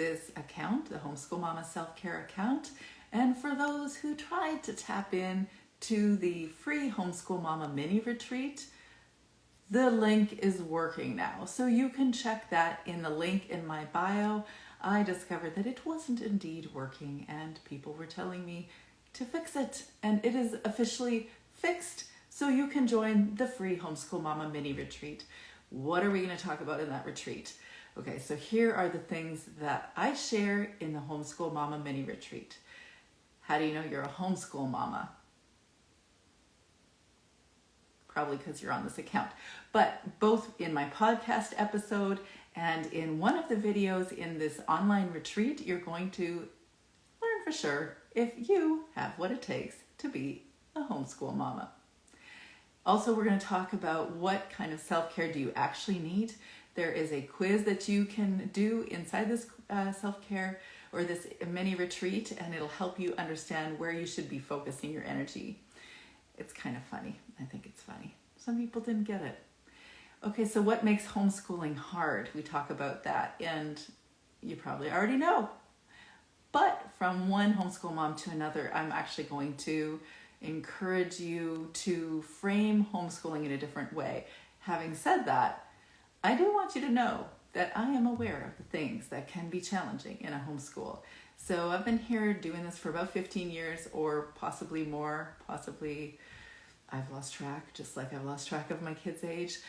this account, the Homeschool Mama Self-Care account. And for those who tried to tap in to the free Homeschool Mama Mini Retreat, the link is working now. So you can check that in the link in my bio. I discovered that it wasn't indeed working and people were telling me to fix it. And it is officially fixed. So you can join the free Homeschool Mama Mini Retreat. What are we going to talk about in that retreat? Okay, so here are the things that I share in the Homeschool Mama Mini Retreat. How do you know you're a homeschool mama? Probably because you're on this account. But both in my podcast episode and in one of the videos in this online retreat, you're going to learn for sure if you have what it takes to be a homeschool mama. Also, we're going to talk about what kind of self-care do you actually need. There is a quiz that you can do inside this self-care or this mini retreat, and it'll help you understand where you should be focusing your energy. It's kind of funny. I think it's funny. Some people didn't get it. Okay, so what makes homeschooling hard? We talk about that, and you probably already know. But from one homeschool mom to another, I'm actually going to encourage you to frame homeschooling in a different way. Having said that, I do want you to know that I am aware of the things that can be challenging in a homeschool. So I've been here doing this for about 15 years or possibly more. Possibly I've lost track, just like I've lost track of my kids' age.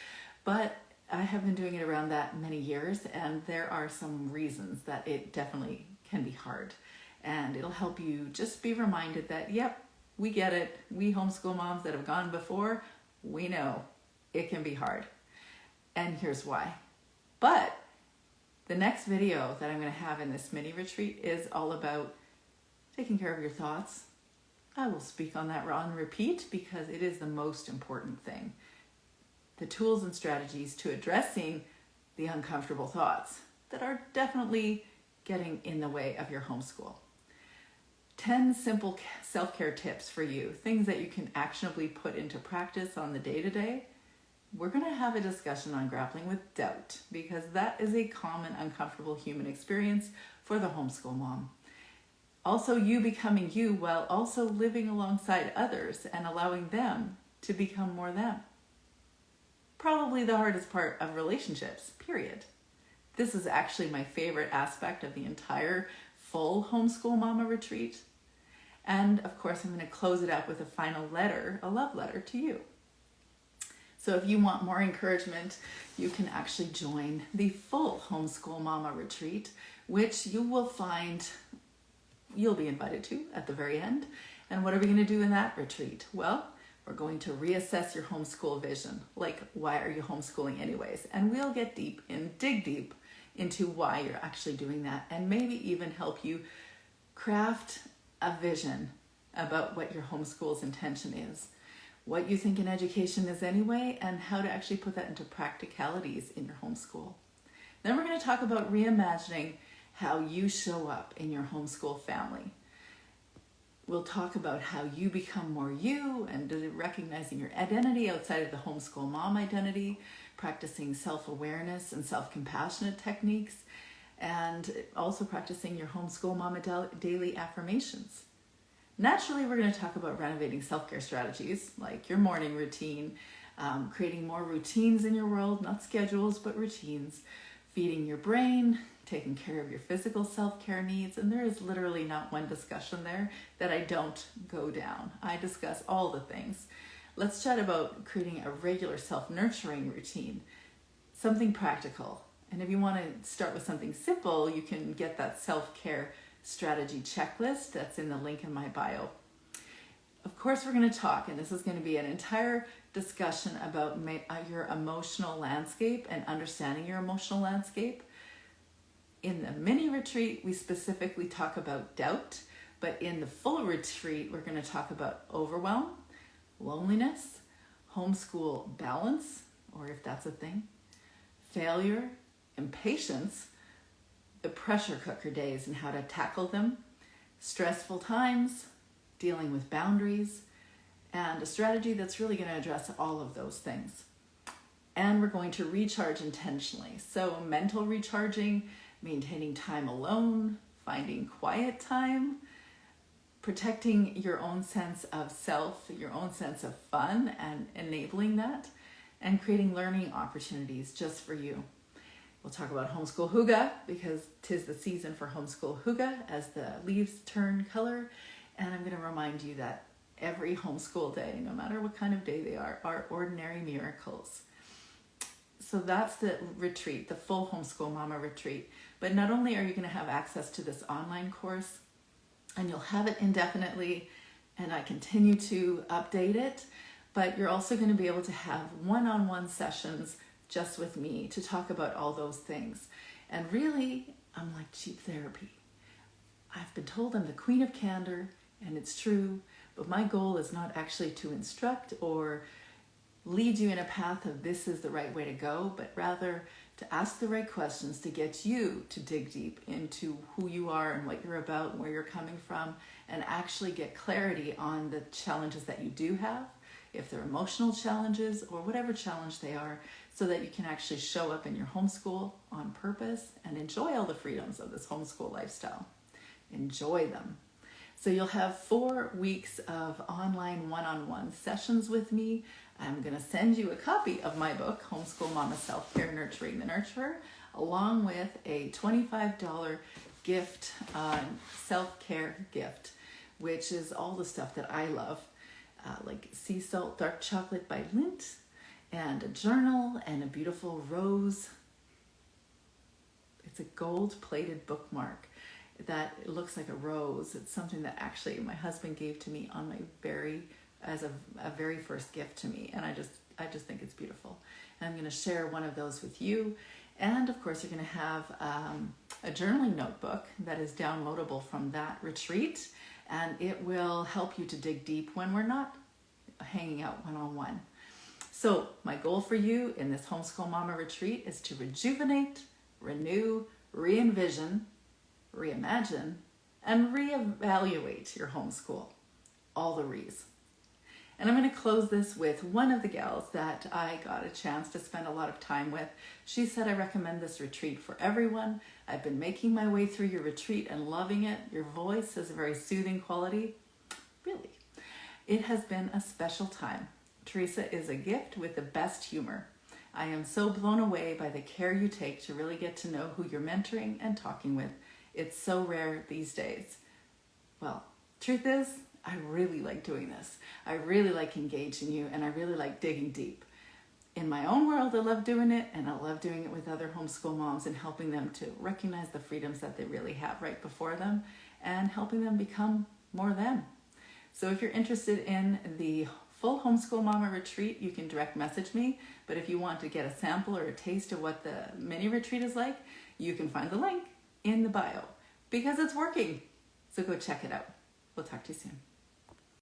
But I have been doing it around that many years, and there are some reasons that it definitely can be hard. And it'll help you just be reminded that, yep, we get it. We homeschool moms that have gone before, we know it can be hard. And here's why. But the next video that I'm going to have in this mini retreat is all about taking care of your thoughts. I will speak on that on repeat because it is the most important thing. The tools and strategies to addressing the uncomfortable thoughts that are definitely getting in the way of your homeschool. 10 simple self-care tips for you, things that you can actionably put into practice on the day-to-day. We're going to have a discussion on grappling with doubt because that is a common uncomfortable human experience for the homeschool mom. Also, you becoming you while also living alongside others and allowing them to become more them. Probably the hardest part of relationships, period. This is actually my favorite aspect of the entire full Homeschool Mama retreat. And of course, I'm going to close it up with a final letter, a love letter to you. So if you want more encouragement, you can actually join the full Homeschool Mama retreat, which you will find you'll be invited to at the very end. And what are we going to do in that retreat? Well, we're going to reassess your homeschool vision. Like, why are you homeschooling anyways? And we'll get deep and dig deep into why you're actually doing that, and maybe even help you craft a vision about what your homeschool's intention is, what you think an education is anyway, and how to actually put that into practicalities in your homeschool. Then we're going to talk about reimagining how you show up in your homeschool family. We'll talk about how you become more you and recognizing your identity outside of the homeschool mom identity, practicing self-awareness and self-compassionate techniques, and also practicing your homeschool mama daily affirmations. Naturally, we're going to talk about renovating self-care strategies like your morning routine, creating more routines in your world, not schedules, but routines, feeding your brain, taking care of your physical self-care needs, and there is literally not one discussion there that I don't go down. I discuss all the things. Let's chat about creating a regular self-nurturing routine, something practical. And if you want to start with something simple, you can get that self-care strategy checklist that's in the link in my bio. Of course, we're going to talk, and this is going to be an entire discussion about your emotional landscape and understanding your emotional landscape. In the mini retreat, we specifically talk about doubt, but in the full retreat, we're going to talk about overwhelm, loneliness, homeschool balance, or if that's a thing, failure, impatience, the pressure cooker days and how to tackle them, stressful times, dealing with boundaries, and a strategy that's really going to address all of those things. And we're going to recharge intentionally. So mental recharging, maintaining time alone, finding quiet time, protecting your own sense of self, your own sense of fun and enabling that, and creating learning opportunities just for you. We'll talk about homeschool hygge because 'tis the season for homeschool hygge as the leaves turn color. And I'm going to remind you that every homeschool day, no matter what kind of day they are ordinary miracles. So that's the retreat, the full Homeschool Mama retreat. But not only are you going to have access to this online course, and you'll have it indefinitely, and I continue to update it, but you're also going to be able to have one-on-one sessions just with me to talk about all those things. And really, I'm like cheap therapy. I've been told I'm the queen of candor, and it's true, but my goal is not actually to instruct or lead you in a path of this is the right way to go, but rather to ask the right questions to get you to dig deep into who you are and what you're about and where you're coming from, and actually get clarity on the challenges that you do have, if they're emotional challenges or whatever challenge they are, so that you can actually show up in your homeschool on purpose and enjoy all the freedoms of this homeschool lifestyle. Enjoy them. So you'll have 4 weeks of online one-on-one sessions with me. I'm going to send you a copy of my book, Homeschool Mama Self-Care, Nurturing the Nurturer, along with a $25 gift, self-care gift, which is all the stuff that I love, like sea salt dark chocolate by Lindt, and a journal and a beautiful rose. It's a gold-plated bookmark that looks like a rose. It's something that actually my husband gave to me on my as a very first gift to me, and I just think it's beautiful. And I'm going to share one of those with you. And of course, you're going to have a journaling notebook that is downloadable from that retreat, and it will help you to dig deep when we're not hanging out one-on-one. So my goal for you in this Homeschool Mama retreat is to rejuvenate, renew, re-envision, reimagine, and reevaluate your homeschool. All the re's. And I'm going to close this with one of the gals that I got a chance to spend a lot of time with. She said, I recommend this retreat for everyone. I've been making my way through your retreat and loving it. Your voice has a very soothing quality. Really. It has been a special time. Teresa is a gift with the best humor. I am so blown away by the care you take to really get to know who you're mentoring and talking with. It's so rare these days. Well, truth is, I really like doing this. I really like engaging you, and I really like digging deep. In my own world, I love doing it, and I love doing it with other homeschool moms and helping them to recognize the freedoms that they really have right before them and helping them become more them. So if you're interested in the full Homeschool Mama retreat, you can direct message me. But if you want to get a sample or a taste of what the mini retreat is like, you can find the link in the bio because it's working. So go check it out. We'll talk to you soon.